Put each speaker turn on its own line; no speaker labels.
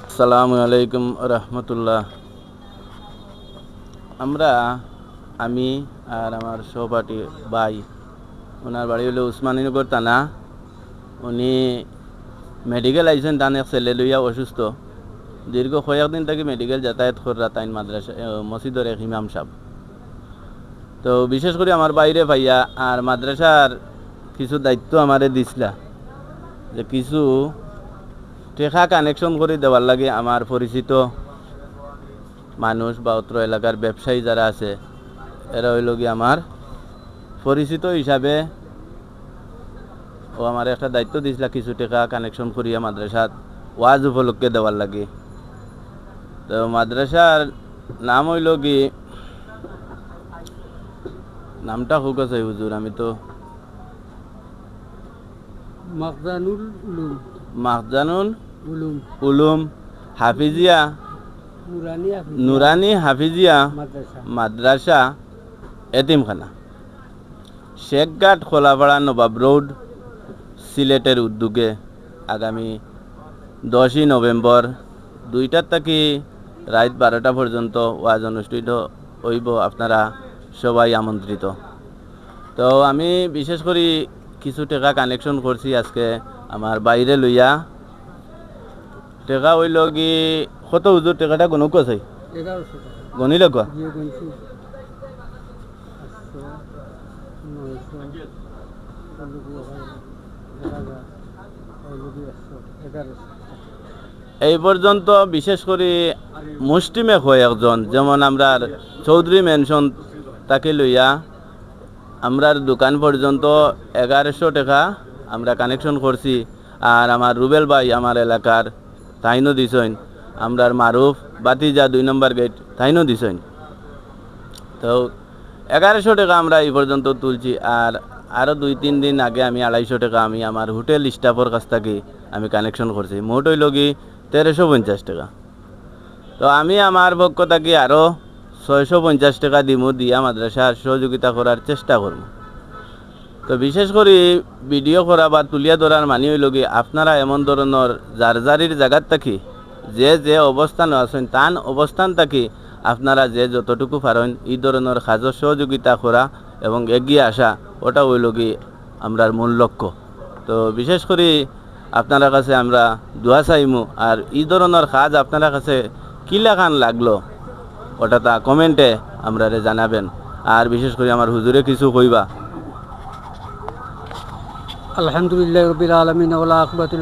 আসসালামু আলাইকুম রহমতুল্লাহ। আমি আর আমার সহপাঠী ভাই, ওনার বাড়ি হলো উসমানীনগর থানা। উনি মেডিকেল আইসেন, তান এক ছেলে লইয়া অসুস্থ। দীর্ঘ কয়েকদিন থেকে মেডিকেল যাতায়াত করা তাইন মাদ্রাসা মসজিদের এক ইমাম সাহেব। তো বিশেষ করে আমার বাইরে ভাইয়া আর মাদ্রাসার কিছু দায়িত্ব আমারে দিছিলা, যে কিছু টেকা কানেকশন করে দেওয়ার লাগে আমার পরিচিত মানুষ বা অত্র এলাকার ব্যবসায়ী যারা আছে, এরা হইল গিয়ে আমার পরিচিত হিসাবে ও আমার একটা দায়িত্ব দিয়েছিল কিছু টাকা কানেকশন করিয়া মাদ্রাসাত ওয়াজ উপলক্ষে দেওয়ার লাগে। তো মাদ্রাসার নাম হইল কি, নামটা হোক আছে হুজুর, আমি তো মাখজানুল উলুম হাফিজিয়া নুরানি হাফিজিয়া মাদ্রাসা এতিমখানা, শেখঘাট খোলাপাড়া নবাব রোড, সিলেটের উদ্যোগে আগামী 10ই নভেম্বর 2টা থেকে রাত 12টা পর্যন্ত ওয়াজ অনুষ্ঠিত হইব। আপনারা সবাই আমন্ত্রিত। তো আমি বিশেষ করে কিছু টাকা কানেকশন করছি আজকে আমার বাইরে লইয়া। টাকা হইল কি কত হুজুর, টাকাটা গনুক আছে গনিল ক এই পর্যন্ত বিশেষ করে মুষ্টিমে হয় একজন, যেমন আমরা চৌধুরী মেনশন তাকে লইয়া আমরার দোকান পর্যন্ত 1100 টাকা আমরা কানেকশন করছি। আর আমার রুবেল ভাই আমার এলাকার তাইনও দিছেন, আমরার মারুফ বাতিজা 2 নম্বর গেট তাইনও দিছেন। তো 1100 টাকা আমরা এই পর্যন্ত তুলছি। আর আরও 2-3 দিন আগে আমি 250 টাকা আমি আমার হোটেল স্টাফের কাছ থেকে আমি কানেকশন করছি। মোট হইল কি 1350 টাকা। তো আমি আমার পক্ষ থেকে আরও 650 টাকা দিমু, দিয়া মাদ্রাসার সহযোগিতা করার চেষ্টা করব। তো বিশেষ করে ভিডিও করা বা তুলিয়া ধরার মানি হইল কি, আপনারা এমন ধরনের জারজারির জায়গার থাকি যে অবস্থান আছেন তান অবস্থান থাকি আপনারা যে যতটুকু পারেন এই ধরনের কাজের সহযোগিতা করা এবং এগিয়ে আসা, ওটা হইল কি আমরার মূল লক্ষ্য। তো বিশেষ করে আপনারা কাছে আমরা দোয়া চাইমু। আর এই ধরনের কাজ আপনারা কাছে কি লাগান লাগলো ওটা তা কমেন্টে আমরা জানাবেন। আর বিশেষ করে আমার হুজুরে কিছু কইবা।
আলহামদুলিল্লাহ রাব্বিল আলামিন ওয়া লা আকিবাতুল